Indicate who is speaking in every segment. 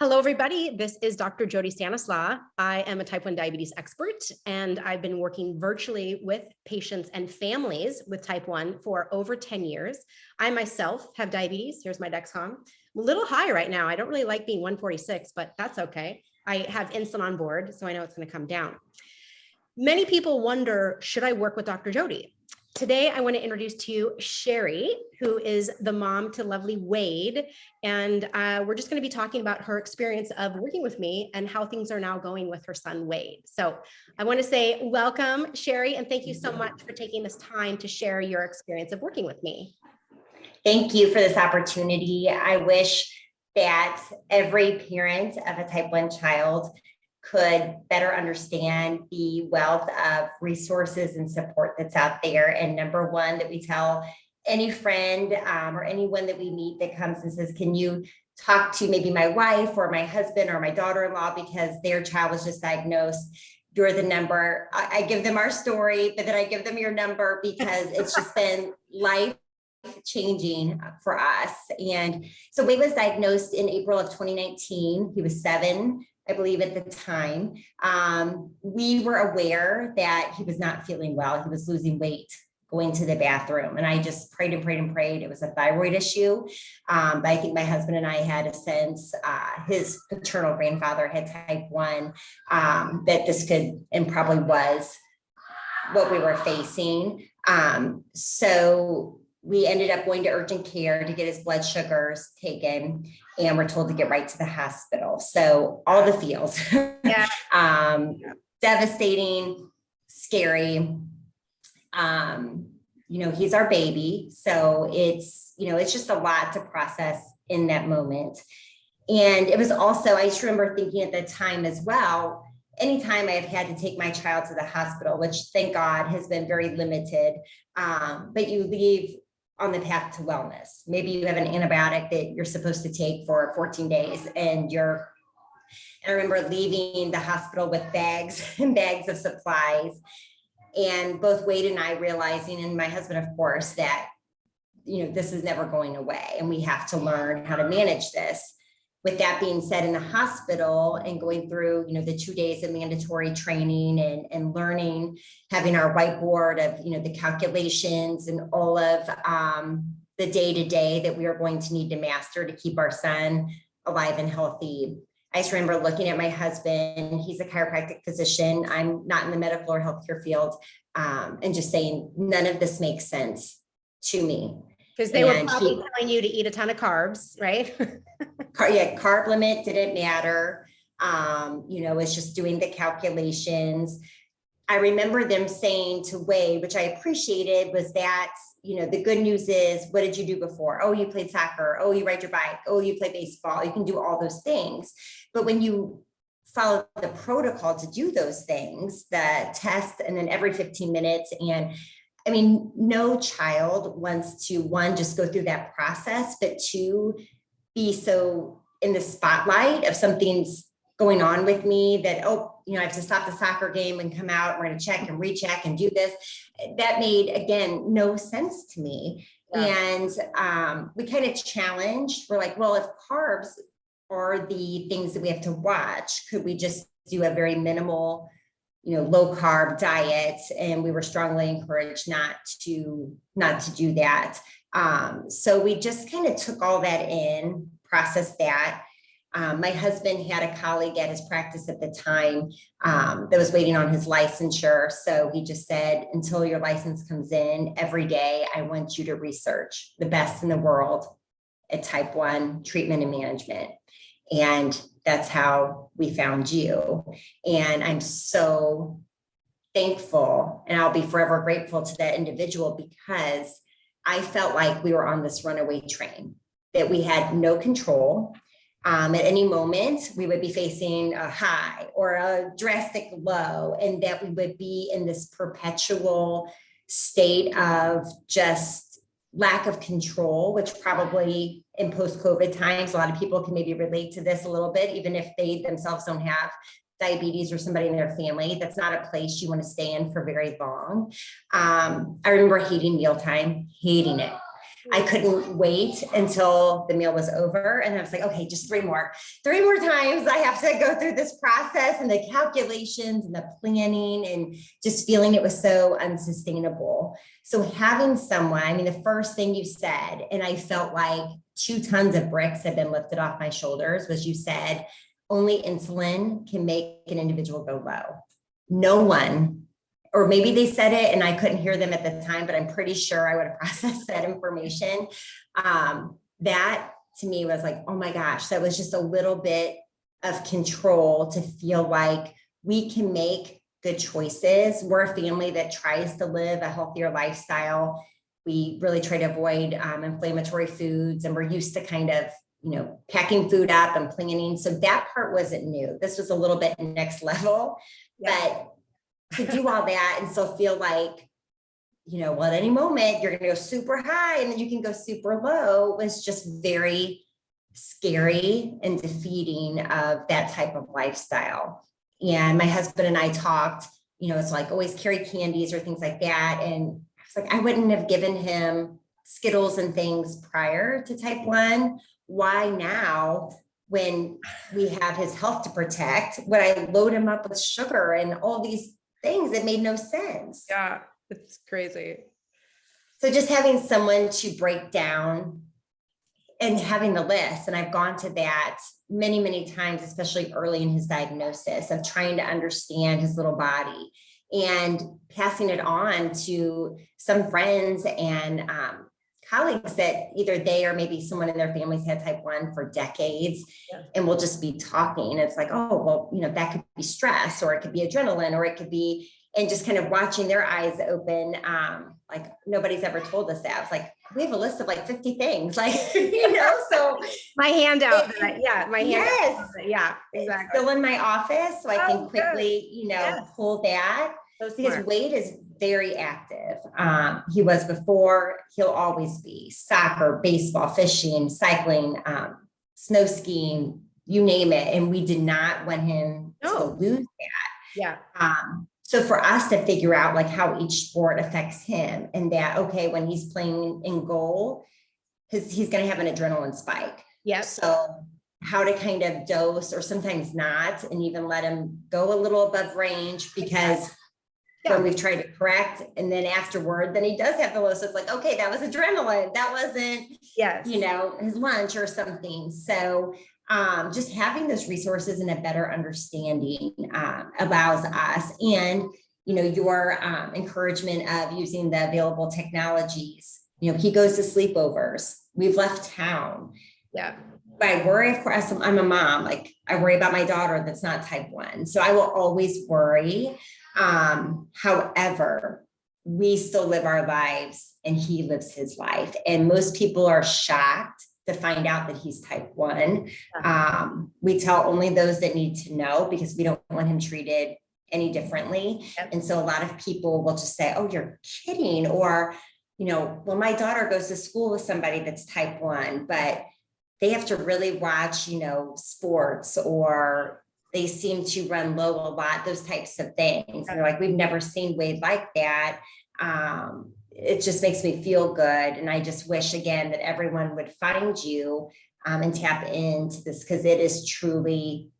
Speaker 1: Hello, everybody. This is Dr. Jody Stanislaw. I am a type 1 diabetes expert, and I've been working virtually with patients and families with type 1 for over 10 years. I myself have diabetes. Here's my Dexcom. I'm a little high right now. I don't really like being 146, but that's okay. I have insulin on board, so I know it's going to come down. Many people wonder, should I work with Dr. Jody? Today, I want to introduce to you Cheri, who is the mom to lovely Wade. And we're just going to be talking about her experience of working with me and how things are now going with her son, Wade. So I want to say welcome, Cheri, and thank you so much for taking this time to share your experience of working with me.
Speaker 2: Thank you for this opportunity. I wish that every parent of a type 1 child could better understand the wealth of resources and support that's out there. And number one, that we tell any friend or anyone that we meet that comes and says, can you talk to maybe my wife or my husband or my daughter-in-law because their child was just diagnosed? You're the number. I give them our story, but then I give them your number because it's just been life changing for us. And so Wade was diagnosed in April of 2019. He was 7, I believe, at the time. We were aware that he was not feeling well. He was losing weight, going to the bathroom. And I just prayed and prayed and prayed. It was a thyroid issue. But I think my husband and I had a sense, his paternal grandfather had type 1, that this could and probably was what we were facing. So we ended up going to urgent care to get his blood sugars taken, and we're told to get right to the hospital. So all the feels,
Speaker 1: Yeah.
Speaker 2: Devastating, scary. He's our baby. So it's just a lot to process in that moment. And it was also, I just remember thinking at the time as well, anytime I have had to take my child to the hospital, which thank God has been very limited, but you leave on the path to wellness. Maybe you have an antibiotic that you're supposed to take for 14 days and I remember leaving the hospital with bags and bags of supplies, and both Wade and I realizing, and my husband, of course, that, this is never going away and we have to learn how to manage this. With that being said, in the hospital and going through, the 2 days of mandatory training and learning, having our whiteboard of, the calculations and all of the day-to-day that we are going to need to master to keep our son alive and healthy. I just remember looking at my husband. He's a chiropractic physician. I'm not in the medical or healthcare field, and just saying, none of this makes sense to me.
Speaker 1: Because they were probably telling you to eat a ton of carbs, right?
Speaker 2: Carb limit didn't matter. It's just doing the calculations. I remember them saying to Wade, which I appreciated, was that, the good news is, what did you do before? Oh, you played soccer. Oh, you ride your bike. Oh, you play baseball. You can do all those things. But when you follow the protocol to do those things, the test, and then every 15 minutes, and no child wants to, one, just go through that process, but two, be so in the spotlight of something's going on with me that, I have to stop the soccer game and come out. We're going to check and recheck and do this. That made, again, no sense to me. Yeah. And we kind of challenged. We're like, well, if carbs are the things that we have to watch, could we just do a very minimal, low carb diet? And we were strongly encouraged not to do that. So we just kind of took all that in, processed that. My husband had a colleague at his practice at the time that was waiting on his licensure. So he just said, until your license comes in every day, I want you to research the best in the world at type 1 treatment and management. And that's how we found you. And I'm so thankful, and I'll be forever grateful to that individual, because I felt like we were on this runaway train, that we had no control. At any moment, we would be facing a high or a drastic low, and that we would be in this perpetual state of just lack of control, which probably in post-COVID times, a lot of people can maybe relate to this a little bit, even if they themselves don't have diabetes or somebody in their family. That's not a place you want to stay in for very long. I remember hating mealtime, hating it. I couldn't wait until the meal was over. And I was like, okay, just three more times. I have to go through this process and the calculations and the planning and just feeling it was so unsustainable. So having someone, I mean, the first thing you said, and I felt like 2 tons of bricks had been lifted off my shoulders, was you said, only insulin can make an individual go low. No one, or maybe they said it and I couldn't hear them at the time, but I'm pretty sure I would have processed that information. That to me was like, oh my gosh, that was just a little bit of control to feel like we can make good choices. We're a family that tries to live a healthier lifestyle. We really try to avoid inflammatory foods, and we're used to kind of, packing food up and planning. So that part wasn't new. This was a little bit next level, but to do all that and still feel like, well, at any moment you're going to go super high and then you can go super low was just very scary and defeating of that type of lifestyle. And my husband and I talked, it's like always carry candies or things like that. And I was like, I wouldn't have given him Skittles and things prior to type 1. Why now, when we have his health to protect, would I load him up with sugar and all these things that made no sense?
Speaker 1: Yeah, it's crazy.
Speaker 2: So just having someone to break down and having the list, and I've gone to that many, many times, especially early in his diagnosis, of trying to understand his little body and passing it on to some friends and colleagues that either they or maybe someone in their families had type 1 for decades. And we'll just be talking. It's like, oh, well, that could be stress, or it could be adrenaline, or it could be, and just kind of watching their eyes open. Like nobody's ever told us that. It's like, we have a list of like 50 things, like, so
Speaker 1: my handout. My handout.
Speaker 2: Yes.
Speaker 1: Yeah, exactly.
Speaker 2: Still in my office. So I can quickly, pull that. His weight is very active. He was before, he'll always be. Soccer, baseball, fishing, cycling, snow skiing, you name it. And we did not want him to lose that.
Speaker 1: Yeah.
Speaker 2: So for us to figure out like how each sport affects him, and that, okay, when he's playing in goal, he's going to have an adrenaline spike.
Speaker 1: Yeah.
Speaker 2: So how to kind of dose, or sometimes not, and even let him go a little above range, because when we've tried to correct, and then afterward, then he does have the low. So it's like, okay, that was adrenaline. That wasn't, his lunch or something. So just having those resources and a better understanding allows us, and, your encouragement of using the available technologies. He goes to sleepovers. We've left town.
Speaker 1: Yeah.
Speaker 2: But I worry, of course, I'm a mom, like I worry about my daughter that's not type 1. So I will always worry. However, we still live our lives and he lives his life. And most people are shocked to find out that he's type 1. We tell only those that need to know, because we don't want him treated any differently. And so a lot of people will just say, oh, you're kidding. Or, well, my daughter goes to school with somebody that's type 1, but they have to really watch, sports, or they seem to run low a lot, those types of things. And they're like, we've never seen Wade like that. It just makes me feel good. And I just wish, again, that everyone would find you and tap into this, because it is truly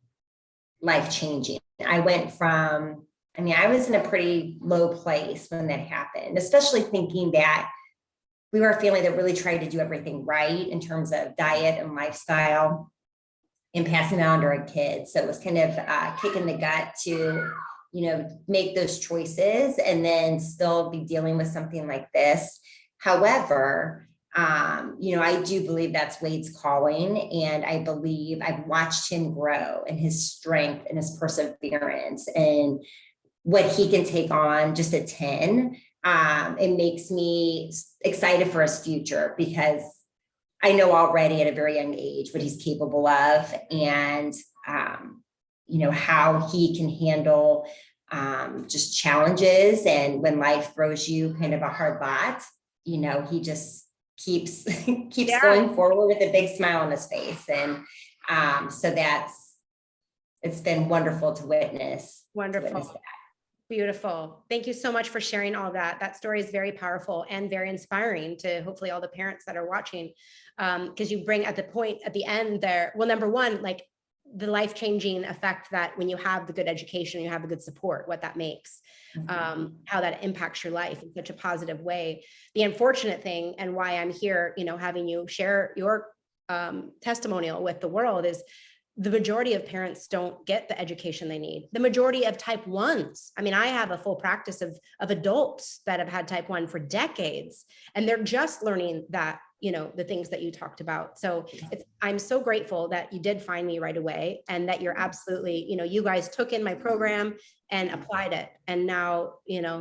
Speaker 2: life-changing. I went from, I was in a pretty low place when that happened, especially thinking that we were a family that really tried to do everything right in terms of diet and lifestyle, and passing it on to our kids. So it was kind of kick in the gut to, make those choices and then still be dealing with something like this. However, I do believe that's Wade's calling. And I believe I've watched him grow, and his strength and his perseverance and what he can take on just at 10. It makes me excited for his future, because I know already at a very young age what he's capable of, and, how he can handle just challenges. And when life throws you kind of a hard lot, he just keeps going forward with a big smile on his face. And so it's been wonderful to witness.
Speaker 1: Wonderful. Beautiful. Thank you so much for sharing all that. That story is very powerful and very inspiring to hopefully all the parents that are watching. Because you bring at the end there, well, number one, like the life-changing effect that when you have the good education, you have the good support, what that makes, how that impacts your life in such a positive way. The unfortunate thing, and why I'm here, having you share your testimonial with the world, is the majority of parents don't get the education they need. The majority of type 1s. I mean, I have a full practice of adults that have had type 1 for decades, and they're just learning that, the things that you talked about. So I'm so grateful that you did find me right away, and that you're absolutely, you guys took in my program and applied it. And now,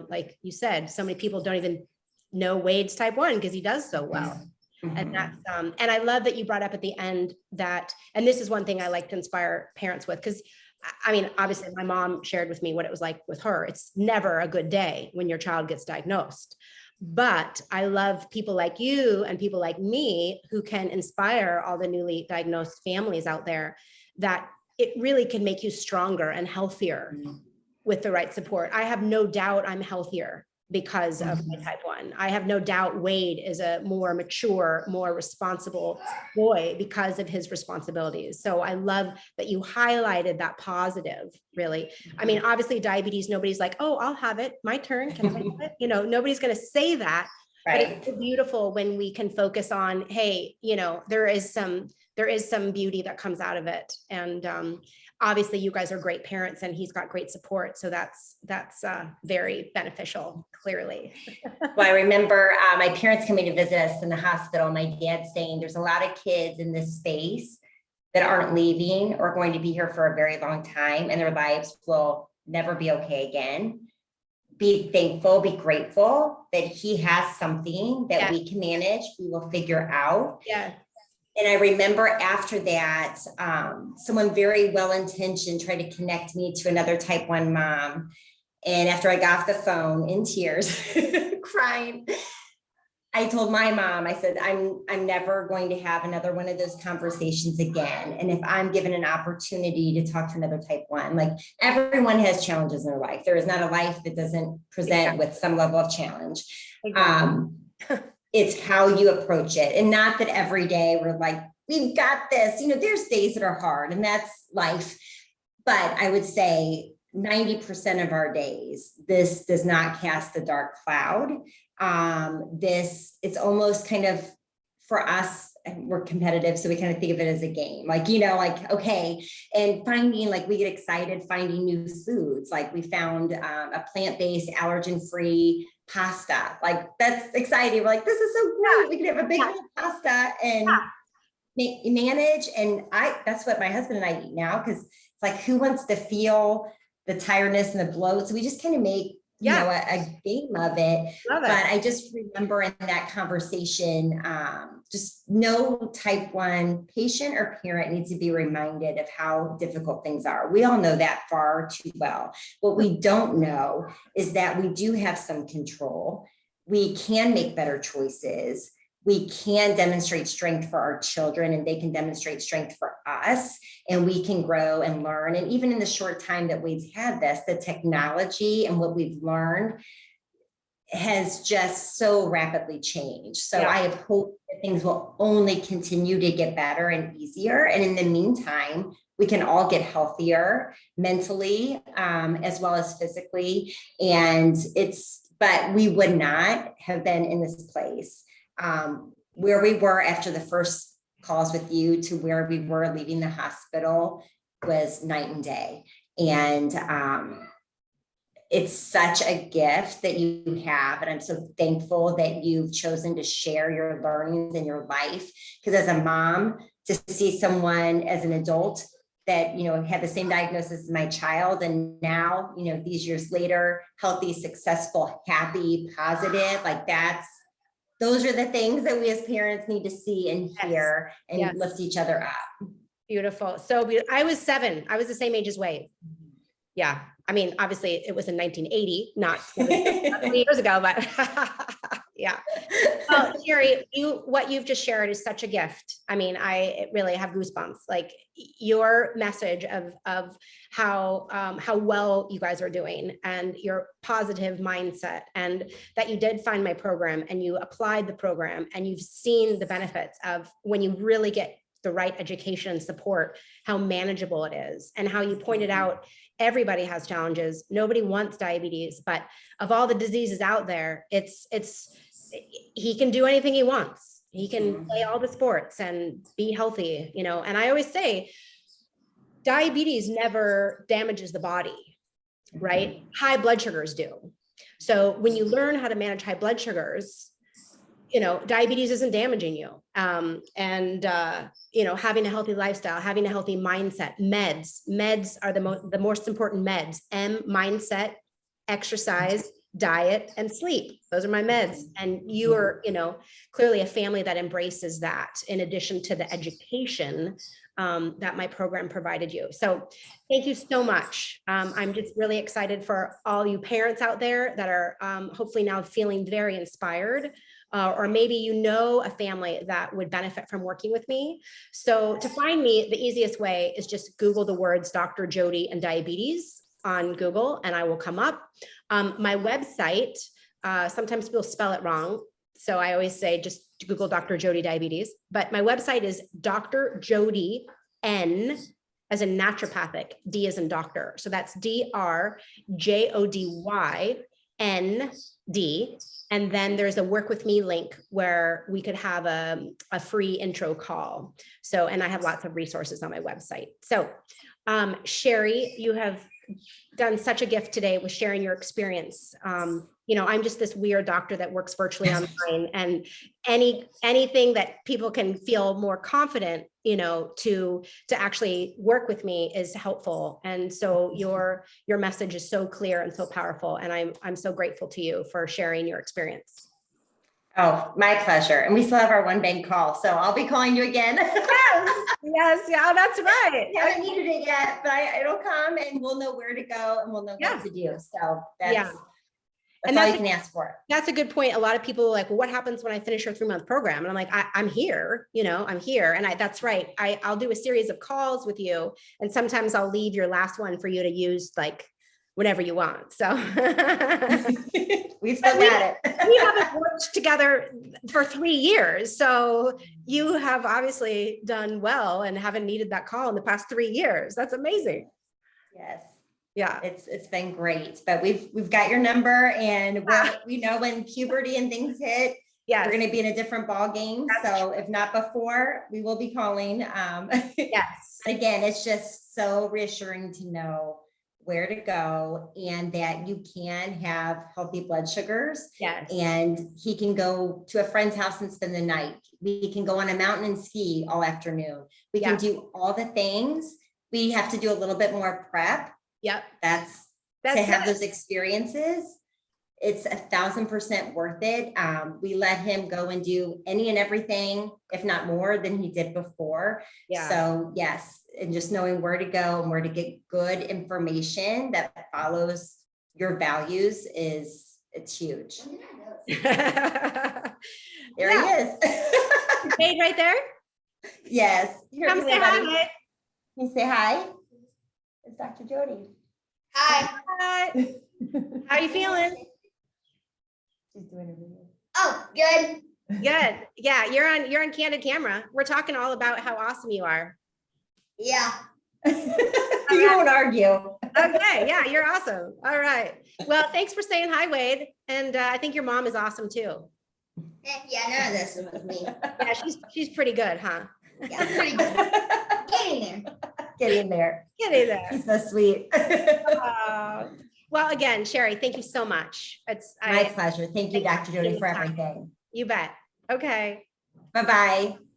Speaker 1: like you said, so many people don't even know Wade's type 1 because he does so well. And that's, and I love that you brought up at the end that, and this is one thing I like to inspire parents with, because I mean, obviously my mom shared with me what it was like with her. It's never a good day when your child gets diagnosed, but I love people like you and people like me who can inspire all the newly diagnosed families out there, that it really can make you stronger and healthier with the right support. I have no doubt I'm healthier because of my type 1. I have no doubt Wade is a more mature, more responsible boy because of his responsibilities. So I love that you highlighted that positive, really. I mean, obviously diabetes, nobody's like, oh, I'll have it, my turn, can I have it? Nobody's going to say that,
Speaker 2: Right.
Speaker 1: but it's beautiful when we can focus on, hey, there is some beauty that comes out of it. And obviously you guys are great parents and he's got great support. So that's very beneficial, clearly.
Speaker 2: Well, I remember my parents coming to visit us in the hospital. My dad saying there's a lot of kids in this space that aren't leaving or going to be here for a very long time, and their lives will never be okay again. Be thankful, be grateful that he has something that we can manage, we will figure out.
Speaker 1: Yeah.
Speaker 2: And I remember after that, someone very well-intentioned tried to connect me to another type 1 mom. And after I got off the phone in tears, crying, I told my mom, I said, I'm never going to have another one of those conversations again. And if I'm given an opportunity to talk to another type 1, like everyone has challenges in their life. There is not a life that doesn't present with some level of challenge. It's how you approach it. And not that every day we're like, we've got this, there's days that are hard and that's life. But I would say 90% of our days, this does not cast a dark cloud. It's almost kind of, for us, we're competitive, so we kind of think of it as a game, okay. And finding, we get excited finding new foods. Like we found a plant-based, allergen-free pasta. That's exciting. We're like, this is so great. We can have a big pasta and manage. And that's what my husband and I eat now, because it's like, who wants to feel the tiredness and the bloat? So we just kind of make a game of it. But I just remember in that conversation, just no type 1 patient or parent needs to be reminded of how difficult things are. We all know that far too well. What we don't know is that we do have some control. We can make better choices. We can demonstrate strength for our children, and they can demonstrate strength for us, and we can grow and learn. And even in the short time that Wade's had this, the technology and what we've learned has just so rapidly changed. So I have hope that things will only continue to get better and easier. And in the meantime, we can all get healthier mentally, as well as physically. But we would not have been in this place where we were after the first calls with you to where we were leaving the hospital was night and day. And it's such a gift that you have. And I'm so thankful that you've chosen to share your learnings in your life. Because as a mom, to see someone as an adult that, had the same diagnosis as my child, and now, these years later, healthy, successful, happy, positive, those are the things that we as parents need to see and hear and lift each other up.
Speaker 1: Beautiful. So I was 7. I was the same age as Wade. Yeah. I mean, obviously it was in 1980, not 20 years ago, but Yeah. Well, Cheri, what you've just shared is such a gift. I mean, I really have goosebumps. Like your message of how well you guys are doing and your positive mindset, and that you did find my program and you applied the program and you've seen the benefits of when you really get the right education and support, how manageable it is, and how you pointed out everybody has challenges. Nobody wants diabetes, but of all the diseases out there, he can do anything he wants. He can play all the sports and be healthy, you know. And I always say, diabetes never damages the body, right? High blood sugars do. So when you learn how to manage high blood sugars, you know, diabetes isn't damaging you. You know, having a healthy lifestyle, having a healthy mindset, meds are the most important meds. Mindset, exercise, diet, and sleep. Those are my meds. And you are, you know, clearly a family that embraces that, in addition to the education that my program provided you. So thank you so much. I'm just really excited for all you parents out there that are hopefully now feeling very inspired. Or maybe you know a family that would benefit from working with me. So to find me, the easiest way is just Google the words Dr. Jody and diabetes on Google, and I will come up. My website, sometimes people spell it wrong, so I always say just Google Dr. Jody diabetes. But my website is Dr. Jody N as in naturopathic, D as in doctor. So that's DrJodyND. And then there's a work with me link where we could have a free intro call. So, and I have lots of resources on my website. So, Cheri, you have done such a gift today with sharing your experience. You know, I'm just this weird doctor that works virtually online, and anything that people can feel more confident, you know, to actually work with me is helpful. And so your message is so clear and so powerful. And I'm so grateful to you for sharing your experience.
Speaker 2: Oh, my pleasure. And we still have our one bank call, so I'll be calling you again.
Speaker 1: Yes, yeah, that's right.
Speaker 2: I haven't needed it yet, but it'll come, and we'll know where to go, and we'll know what to do. So that's all you can ask for.
Speaker 1: That's a good point. A lot of people are like, well, what happens when I finish your 3-month program? And I'm like, I'm here, you know, I'm here. And that's right. I'll do a series of calls with you. And sometimes I'll leave your last one for you to use like whenever you want. So
Speaker 2: we've still got it.
Speaker 1: We haven't worked together for 3 years. So you have obviously done well and haven't needed that call in the past 3 years. That's amazing.
Speaker 2: Yes.
Speaker 1: Yeah,
Speaker 2: it's been great, but we've got your number, and we know when puberty and things hit, we're going to be in a different ball game. So if not before, we will be calling.
Speaker 1: Yes.
Speaker 2: But again, it's just so reassuring to know where to go, and that you can have healthy blood sugars.
Speaker 1: Yes.
Speaker 2: And he can go to a friend's house and spend the night. We can go on a mountain and ski all afternoon. We can do all the things. We have to do a little bit more prep.
Speaker 1: Yep.
Speaker 2: That's to have those experiences. It's 1,000% worth it. We let him go and do any and everything, if not more than he did before.
Speaker 1: Yeah.
Speaker 2: So yes, and just knowing where to go and where to get good information that follows your values it's huge. There he is.
Speaker 1: Hey, right there.
Speaker 2: Yes.
Speaker 1: Come say hi.
Speaker 2: Can you say hi? It's Dr. Jody.
Speaker 3: Hi.
Speaker 1: Hi. How you feeling?
Speaker 2: She's doing a video.
Speaker 3: Oh, good.
Speaker 1: Good. Yeah, you're on candid camera. We're talking all about how awesome you are.
Speaker 3: Yeah.
Speaker 2: You won't argue.
Speaker 1: Okay. Yeah, you're awesome. All right. Well, thanks for saying hi, Wade. And I think your mom is awesome too.
Speaker 3: Yeah, none of this is with me.
Speaker 1: Yeah, she's pretty good, huh?
Speaker 3: Yeah, pretty good. Getting there.
Speaker 2: Get in there.
Speaker 1: Get in there.
Speaker 2: He's so sweet.
Speaker 1: Well, again, Cheri, thank you so much. It's
Speaker 2: My pleasure. Thank you, Dr. Jody, for everything.
Speaker 1: You bet. Okay.
Speaker 2: Bye-bye.